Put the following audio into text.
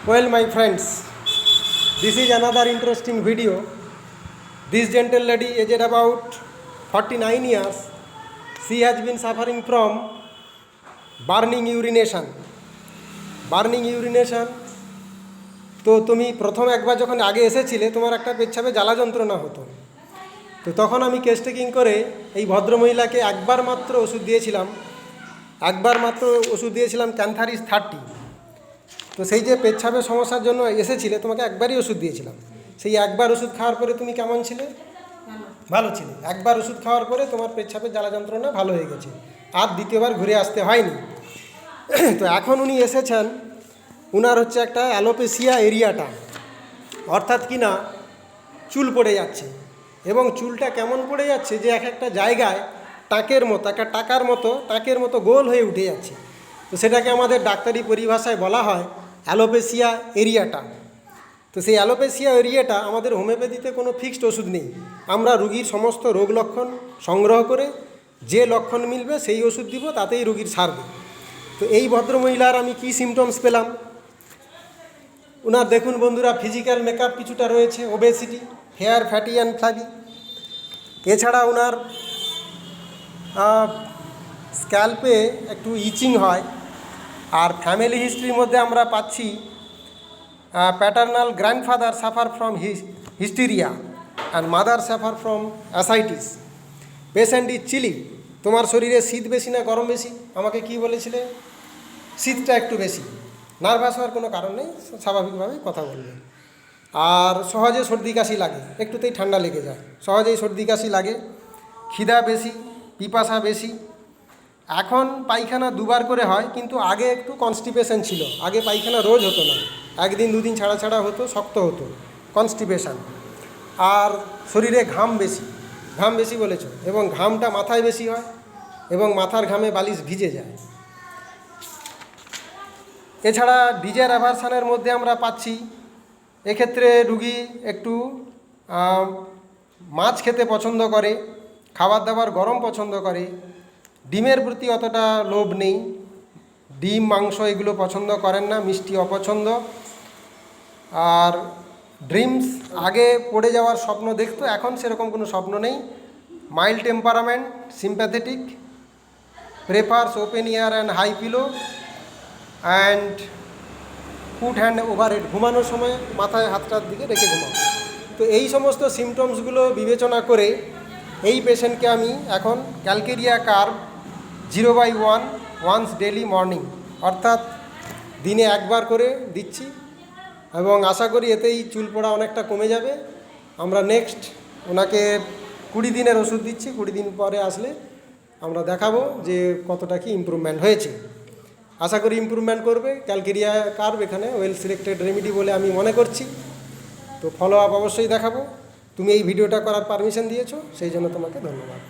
Well, my friends, this is another interesting video. This gentle lady, aged about 49 years, she has been suffering from burning urination. Burning urination. তো তুমি প্রথম একবার যখন আগে এসেছিলে তোমার একটা পেচ্ছাপে জ্বালা যন্ত্রণা হতো। তো তখন আমি কেস টেকিং করে এই ভদ্রমহিলাকে একবার মাত্র ওষুধ দিয়েছিলাম ক্যান্থারিস 30। তো সেই যে পেচ্ছাপের সমস্যার জন্য এসেছিলে তোমাকে একবারই ওষুধ দিয়েছিলাম। সেই একবার ওষুধ খাওয়ার পরে তুমি কেমন ছিলে? ভালো ছিলে। একবার ওষুধ খাওয়ার পরে তোমার পেচ্ছাপের জ্বালা যন্ত্রণা ভালো হয়ে গেছে, আর দ্বিতীয়বার ঘুরে আসতে হয়নি। তো এখন উনি এসেছেন, উনার হচ্ছে একটা অ্যালোপেসিয়া এরিয়াটা, অর্থাৎ কি না চুল পড়ে যাচ্ছে, এবং চুলটা কেমন পড়ে যাচ্ছে যে এক একটা জায়গায় একটা টাকের মতো গোল হয়ে উঠে যাচ্ছে। তো সেটাকে আমাদের ডাক্তারি পরিভাষায় বলা হয় অ্যালোপেসিয়া এরিয়াটা। তো সেই অ্যালোপেসিয়া এরিয়াটা আমাদের হোমিওপ্যাথিতে কোনো ফিক্সড ওষুধ নেই। আমরা রুগীর সমস্ত রোগ লক্ষণ সংগ্রহ করে যে লক্ষণ মিলবে সেই ওষুধ দিব, তাতেই রুগীর সারবে। তো এই ভদ্রমহিলার আমি কি সিমটমস পেলাম, ওনার দেখুন বন্ধুরা, ফিজিক্যাল মেকআপ কিছুটা রয়েছে, obesity, hair fatty and flabby. এছাড়া ওনার স্ক্যাল্পে একটু ইচিং হয়। আর ফ্যামিলি হিস্ট্রির মধ্যে আমরা পাচ্ছি paternal grandfather suffer from hysteria and mother suffer from ascites. Patient is chilly. তোমার শরীরে শীত বেশি না গরম বেশি? আমাকে কি বলেছিলে? শীতটা একটু বেশি। নার্ভাস হওয়ার কোনো কারণ নেই, স্বাভাবিকভাবেই কথা বলবে। আর সহজে সর্দি কাশি লাগে, একটুতেই ঠান্ডা লেগে যায়, সহজেই সর্দি কাশি লাগে। খিদা বেশি, পিপাসা বেশি। এখন পায়খানা দুবার করে হয়, কিন্তু আগে একটু কনস্টিপেশন ছিল। আগে পায়খানা রোজ হতো না, একদিন দুদিন ছাড়া ছাড়া হতো, শক্ত হতো, কনস্টিপেশন। আর শরীরে ঘাম বেশি বলেছ, এবং ঘামটা মাথায় বেশি হয়, এবং মাথার ঘামে বালিশ ভিজে যায়। এছাড়া ডিজের অ্যাভারশানের মধ্যে আমরা পাচ্ছি, এক্ষেত্রে রুগী একটু মাছ খেতে পছন্দ করে, খাবার দাবার গরম পছন্দ করে, ডিমের প্রতি অতটা লোভ নেই, ডিম মাংস এগুলো পছন্দ করেন না, মিষ্টি অপছন্দ। আর ড্রিমস, আগে পড়ে যাওয়ার স্বপ্ন দেখতো, এখন সেরকম কোনো স্বপ্ন নেই। Mild temperament, sympathetic, prefers open air and high pillow, and foot hand overhead, ঘুমানোর সময় মাথায় হাতটার দিকে রেখে ঘুমাও। তো এই সমস্ত সিমটমসগুলো বিবেচনা করে এই পেশেন্টকে আমি এখন calcarea carb 0/1 once daily morning, অর্থাৎ দিনে একবার করে দিচ্ছি, এবং আশা করি এতেই চুল পড়া অনেকটা কমে যাবে। আমরা নেক্সট ওনাকে 20 দিনের ওষুধ দিচ্ছি, 20 দিন পরে আসলে আমরা দেখাবো যে কতটা কি ইমপ্রুভমেন্ট হয়েছে। আশা করি ইমপ্রুভমেন্ট করবে। ক্যালকেরিয়া কার্ভ এখানে ওয়েল সিলেক্টেড রেমেডি বলে আমি মনে করছি। তো ফলো আপ অবশ্যই দেখাবো। তুমি এই ভিডিওটা করার পারমিশন দিয়েছো, সেই জন্য তোমাকে ধন্যবাদ।